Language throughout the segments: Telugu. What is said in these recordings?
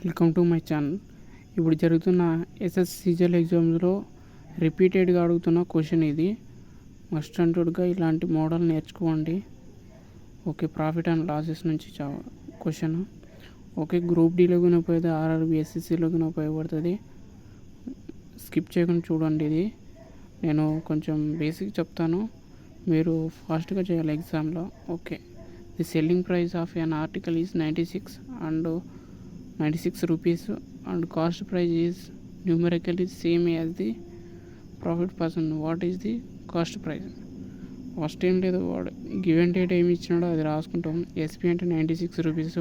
Welcome to my channel. ఇప్పుడు జరుగుతున్న ఎస్ఎస్సిజిఎల్ ఎగ్జామ్స్లో రిపీటెడ్గా అడుగుతున్న క్వశ్చన్ ఇది. మస్ట్ అంటెడ్గా ఇలాంటి మోడల్ నేర్చుకోండి. ఓకే, ప్రాఫిట్ అండ్ లాసెస్ నుంచి క్వశ్చన్. ఓకే, గ్రూప్ డీలో కూడా ఉపయోగపడుతుంది, ఆర్ఆర్బీ ఎస్ఎస్సిలో కూడా ఉపయోగపడుతుంది. స్కిప్ చేయకుండా చూడండి. ఇది నేను కొంచెం బేసిక్ చెప్తాను, మీరు ఫాస్ట్గా చేయాలి ఎగ్జామ్లో. Okay, the selling price of N article is 96 rupees and cost price is numerically same as the profit percent. What is the cost price? First ఏం లేదు, వాడు గివెన్ డేట్ ఏమి ఇచ్చినాడో అది రాసుకుంటాం. ఎస్పీ అంటే 96 రూపీస్,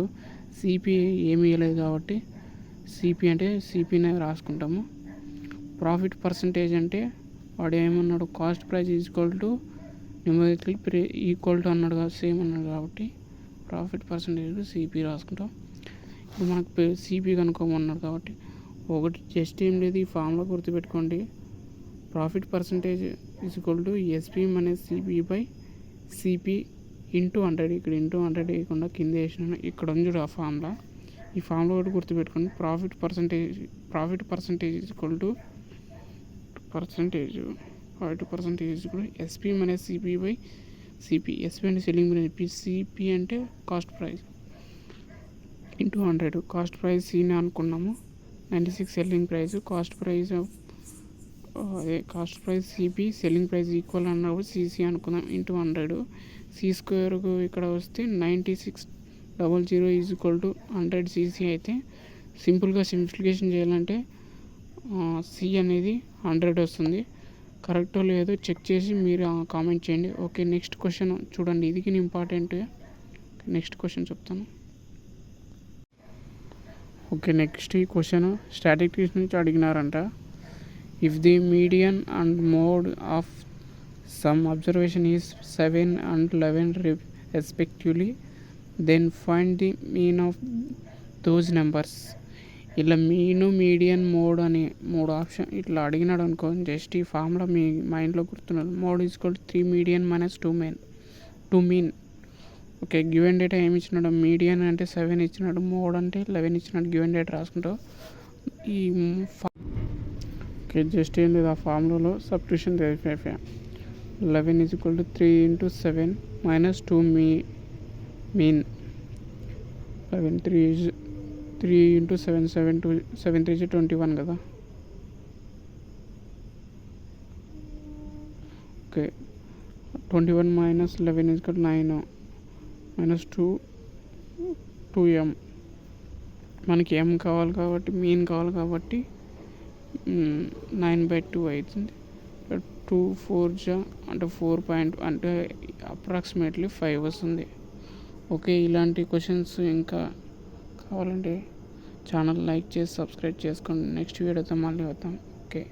సిపి ఏమి ఇవ్వలేదు కాబట్టి సిపి అంటే సిపినే రాసుకుంటాము. ప్రాఫిట్ పర్సంటేజ్ అంటే వాడు ఏమన్నాడు, cost price equal to numerical equal to అన్నాడు కదా, సేమ్ అన్నాడు కాబట్టి ప్రాఫిట్ పర్సంటేజ్ సిపి రాసుకుంటాం. ఇప్పుడు మనకు సిపి కనుక్కోమన్నాడు కాబట్టి ఒకటి జస్ట్ ఏం లేదు, ఈ ఫామ్లో గుర్తుపెట్టుకోండి. Profit percentage is equal to SP minus CP by CP into 100. ఇక్కడ ఇంటూ 100 వేయకుండా కింద వేసినాను, ఇక్కడ ఉంది చూడు ఆ ఫామ్లో. ఈ ఫామ్లో ఒకటి గుర్తుపెట్టుకోండి, profit percentage is equal to SP minus CP by CP. SP అంటే సెల్లింగ్ ప్రైస్, సిపి అంటే cost price into 100. Cost price సీని అనుకున్నాము, 96 selling price, cost price CP, selling price equal అన్నప్పుడు సిసి అనుకుందాం ఇంటూ 100. సి స్క్వేర్కు ఇక్కడ వస్తే 9600 ఈజ్ ఈక్వల్ టు 100 సిసి. అయితే సింపుల్గా సింప్లిఫికేషన్ చేయాలంటే సి అనేది 100 వస్తుంది. కరెక్టో లేదో చెక్ చేసి మీరు కామెంట్ చేయండి. ఓకే, నెక్స్ట్ క్వశ్చన్ చూడండి, ఇది ఇంపార్టెంట్. నెక్స్ట్ క్వశ్చన్ చెప్తాను. ఓకే, నెక్స్ట్ ఈ క్వశ్చన్ స్టాటిస్టిక్స్ నుంచి అడిగినారంట. If the median and mode of some observation is 7 and 11 respectively, then find the mean of those numbers. ఇలా మీను, మీడియన్, మోడ్ అని 3 ఆప్షన్ ఇట్లా అడిగినాడు అనుకో, జస్ట్ ఈ ఫార్ములా మీ మైండ్లో గుర్తున్నారు. Mode is equal to 3 median minus 2 mean. Okay, given data ఏమి ఇచ్చినాడు, మీడియన్ అంటే 7 ఇచ్చినాడు, మోడ్ అంటే 11 ఇచ్చినాడు. గివెన్ డేటా రాసుకుంటావు. ఈ ఓకే, జస్ట్ ఏం లేదు, ఆ ఫార్ములాలో సబ్స్టిట్యూషన్ చేసిపోయా. 11 is equal to 3 into 7 minus 2 mean. 3 into 7 7 3 21 కదా. Okay, 21 minus 11 is equal 9 minus 2m. మనకి m కావాలి కాబట్టి, మీన్ కావాలి కాబట్టి 9/2 అవుతుంది. 2 4 అంటే 4 అంటే అప్రాక్సిమేట్లీ 5 వస్తుంది. ఓకే, ఇలాంటి క్వశ్చన్స్ ఇంకా కావాలంటే ఛానల్ లైక్ చేసి సబ్స్క్రైబ్ చేసుకోండి. నెక్స్ట్ వీడియోతో మళ్ళీ వద్దాం. ఓకే.